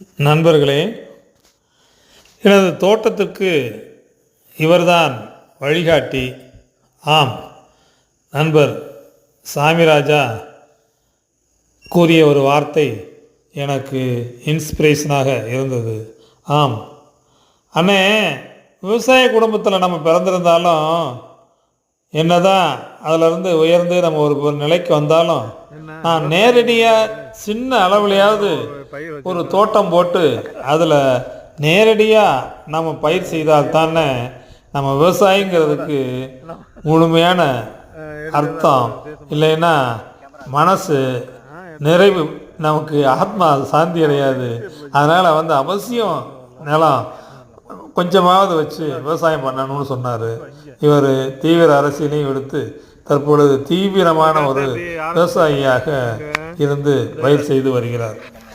நண்பர்களே, எனது தோட்டத்திற்கு இவர்தான் வழிகாட்டி. ஆம், நண்பர் சாமிராஜா கூறிய ஒரு வார்த்தை எனக்கு இன்ஸ்பிரேஷனாக இருந்தது. ஆம் அண்ணே, விவசாய குடும்பத்தில் நம்ம பிறந்திருந்தாலும் என்னதான் அதிலிருந்து உயர்ந்து நம்ம ஒரு நிலைக்கு வந்தாலும் நான் நேரடியாக சின்ன அளவுலையாவது ஒரு தோட்டம் போட்டு அதில் நேரடியாக நம்ம பயிர் செய்தால்தானே நம்ம விவசாயிங்கிறதுக்கு முழுமையான அர்த்தம். இல்லைன்னா மனசு நிறைவு, நமக்கு ஆத்மா சாந்தி அடையாது. அதனால் அவசியம் நிலம் கொஞ்சமாவது வச்சு விவசாயம் பண்ணணும்னு சொன்னார். இவர் தீவிர அரசியலையும் எடுத்து தற்பொழுது தீவிரமான ஒரு விவசாயியாக இருந்து பயிர் செய்து வருகிறார்.